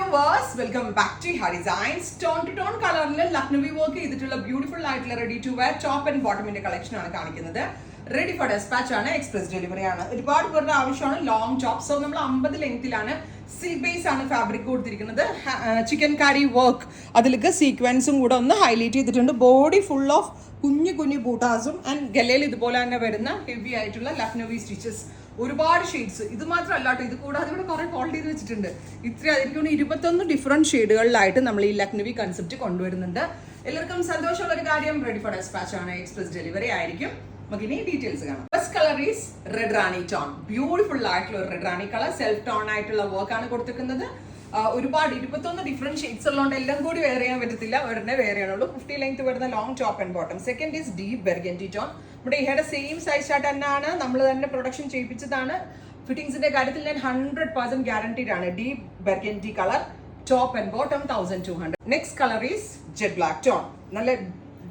viewers, welcome back to Hair Designs. Tone to tone കളറിൽ Lucknowi work ചെയ്തിട്ടുള്ള beautiful ആയിട്ടുള്ള ready to wear top and ബോട്ടമിന്റെ collection ആണ് കാണിക്കുന്നത്. റെഡി ഫോർ ഡെസ്പാച്ച് ആണ്, എക്സ്പ്രസ് ഡെലിവറി ആണ്. ഒരുപാട് പേരുടെ ആവശ്യമാണ് ലോങ് ടോപ്പ്. സോ നമ്മൾ 50 ലെങ്തിലാണ് സിൽക്ക് ബേസ് ആണ് ഫാബ്രിക് കൊടുത്തിരിക്കുന്നത്. ചിക്കൻ കാരി വർക്ക് അതിലേക്ക് സീക്വൻസും കൂടെ ഒന്ന് ഹൈലൈറ്റ് ചെയ്തിട്ടുണ്ട്. ബോഡി ഫുൾ ഓഫ് കുഞ്ഞു കുഞ്ഞു ബൂട്ടാസും ആൻഡ് ഗലയിൽ ഇതുപോലെ തന്നെ വരുന്ന ഹെവി ആയിട്ടുള്ള ലക്നവി സ്റ്റിച്ചസ്. ഒരുപാട് ഷെയ്ഡ്സ്. ഇത് മാത്രമല്ല കേട്ടോ, ഇത് കൂടാതെ ഇവിടെ കുറെ ഫോൾഡ് ചെയ്ത് വെച്ചിട്ടുണ്ട്. എനിക്ക് 21 ഡിഫറെന്റ് ഷെയ്ഡുകളിലായിട്ട് നമ്മൾ ഈ ലക്നവി കൺസെപ്റ്റ് കൊണ്ടുവരുന്നുണ്ട്. എല്ലാവർക്കും സന്തോഷമുള്ള ഒരു കാര്യം, റെഡി ഫോർ ഡെസ്പാച്ച് ആണ്, എക്സ്പ്രസ് ഡെലിവറി ആയിരിക്കും. നമുക്ക് ഇനി ഡീറ്റെയിൽസ് കാണാം. First colour is red Rani tone. Beautiful ആയിട്ടുള്ള ഒരു റെഡ് റാണി കളർ, സെൽഫ് ടോൺ ആയിട്ടുള്ള വർക്ക് ആണ് കൊടുത്തിരിക്കുന്നത്. ഒരുപാട് 21 ഡിഫറെന്റ് ഷെയ്ഡ്സ് ഉള്ളതുകൊണ്ട് എല്ലാം കൂടി വെയർ ചെയ്യാൻ പറ്റത്തില്ല, ഒരെണ്ണേ വെയർ ചെയ്യാനുള്ളൂ. 50 ലെങ്ത് വരുന്ന long top and bottom. Second is deep burgundy tone. നമ്മുടെ ഇഹയുടെ സെയിം സൈസ് ചാർട്ട് തന്നെയാണ്, നമ്മൾ തന്നെ പ്രൊഡക്ഷൻ ചെയ്യിപ്പിച്ചതാണ്. ഫിറ്റിംഗ്സിന്റെ കാര്യത്തിൽ ഞാൻ 100% ഗ്യാരണ്ടീഡ് ആണ്. Deep burgundy colour, top and bottom 1200. Next colour is jet black tone. നല്ല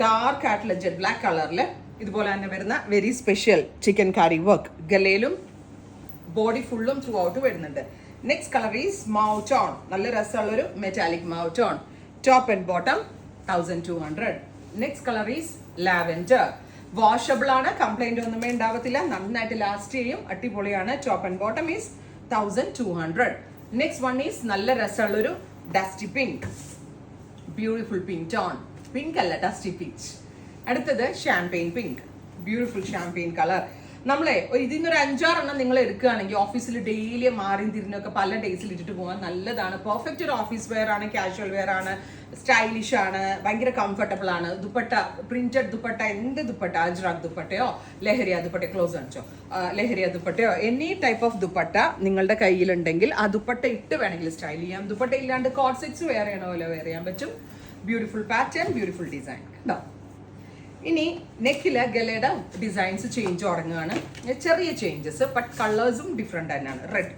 ഡാർക്ക് ആയിട്ടുള്ള ജെറ്റ് ബ്ലാക്ക് കളറിൽ ഇതുപോലെ തന്നെ വരുന്ന very special chikankari work. ഗലയിലും ബോഡി ഫുള്ളും ത്രൂ ഔട്ട് വരുന്നുണ്ട്. Next colour is mauve tone. നല്ല രസമുള്ളൊരു metallic mauve tone. Top and bottom 1200. Next colour is lavender. Washable ആണ്, കംപ്ലൈന്റ് ഒന്നുമേ ഉണ്ടാവത്തില്ല, നന്നായിട്ട് ലാസ്റ്റ് ചെയ്യും, അടിപൊളിയാണ്. Top and bottom is 1200. Next one is നല്ല രസമുള്ളൊരു dusty pink. Beautiful pink tone. Pink അല്ല, ഡസ്റ്റി പീച്ച്. അടുത്തത് champagne pink. Beautiful champagne colour. നമ്മളെ ഇതിന്നൊരു 5-6 എണ്ണം നിങ്ങൾ എടുക്കുകയാണെങ്കിൽ ഓഫീസിൽ ഡെയിലി മാറിയും തിരിഞ്ഞൊക്കെ പല ഡേയ്സിൽ ഇട്ടിട്ട് പോകാൻ നല്ലതാണ്. പെർഫെക്റ്റ് ഒരു ഓഫീസ് വെയർ ആണ്, കാഷ്വൽ വെയർ ആണ്, സ്റ്റൈലിഷ് ആണ്, ഭയങ്കര കംഫർട്ടബിൾ ആണ്. ദുപ്പട്ട, പ്രിന്റഡ് ദുപ്പട്ട, എന്ത് ദുപ്പട്ട, അജ്രാഖ് ദുപ്പട്ടയോ ലഹരിയ ദുപ്പട്ട, ക്ലോസ് കാണിച്ചോ, ലഹരിയ ദുപ്പട്ടയോ എനി ടൈപ്പ് ഓഫ് ദുപ്പട്ട നിങ്ങളുടെ കയ്യിലുണ്ടെങ്കിൽ ആ ദുപ്പട്ട ഇട്ട് വേണമെങ്കിൽ സ്റ്റൈൽ ചെയ്യാം. ദുപ്പട്ട ഇല്ലാണ്ട് കോഡ് സെറ്റ്സ് വെയർ ചെയ്യണ പോലെ വെയർ ചെയ്യാൻ പറ്റും. Beautiful pattern, beautiful design. കണ്ടോ? ഇനി നെക്കില് ഗലയുടെ ഡിസൈൻസ് ചേഞ്ച് തുടങ്ങുകയാണ്. ചെറിയ ചേഞ്ചസ്, ബട്ട് കളേഴ്സും ഡിഫറെന്റ് തന്നെയാണ്. Red,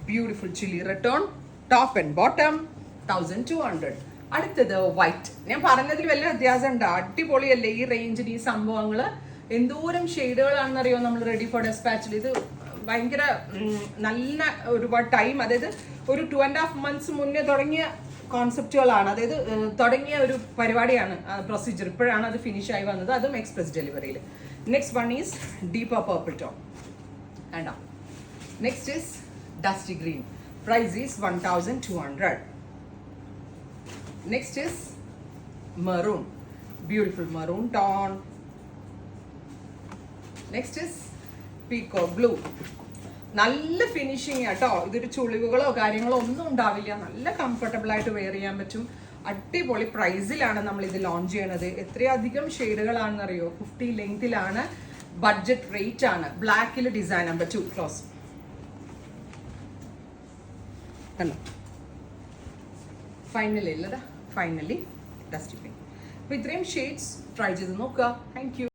beautiful chilli red tone, top and bottom 1200. അടുത്തത് വൈറ്റ്. ഞാൻ പറഞ്ഞതിൽ വല്ല വ്യത്യാസം ഉണ്ടോ? അടിപൊളിയല്ലേ ഈ റേഞ്ചിൽ ഈ സംഭവങ്ങൾ. എന്തോരം ഷെയ്ഡുകളാണെന്നറിയോ നമ്മൾ റെഡി ഫോർ ഡെസ്പാച്ചിൽ. ഇത് ഭയങ്കര നല്ല ഒരുപാട് ടൈം, അതായത് ഒരു 2.5 months മുന്നേ തുടങ്ങിയ കോൺസെപ്റ്റുകളാണ്. അതായത് തുടങ്ങിയ ഒരു പരിപാടിയാണ്, പ്രൊസീജിയർ. ഇപ്പോഴാണ് അത് ഫിനിഷ് ആയി വന്നത്, അതും എക്സ്പ്രസ് ഡെലിവറിയിൽ. Next one is deeper purple tone. വേണ്ട. Next is dusty green. Price is 1200. Next is maroon. Beautiful maroon tone. Next is peacock blue. നല്ല ഫിനിഷിങ് കേട്ടോ. ഇതൊരു ചുളിവുകളോ കാര്യങ്ങളോ ഒന്നും ഉണ്ടാവില്ല. നല്ല കംഫർട്ടബിൾ ആയിട്ട് വെയർ ചെയ്യാൻ പറ്റും. അടിപൊളി പ്രൈസിലാണ് നമ്മൾ ഇത് ലോഞ്ച് ചെയ്യണത്. എത്രയധികം ഷെയ്ഡുകളാണെന്നറിയോ? 50 ലെങ്തിലാണ്, ബഡ്ജറ്റ് റേറ്റ് ആണ്. ബ്ലാക്കിൽ ഡിസൈൻ നമ്പർ 2 ക്ലോസ് കണ്ടോ? ഫൈനലി ഇല്ലതാ, ഫൈനലി ഡസ്റ്റി പിങ്ക്. അപ്പോൾ ഇത്രയും ഷെയ്ഡ്സ് ട്രൈ ചെയ്ത് നോക്കുക. Thank U.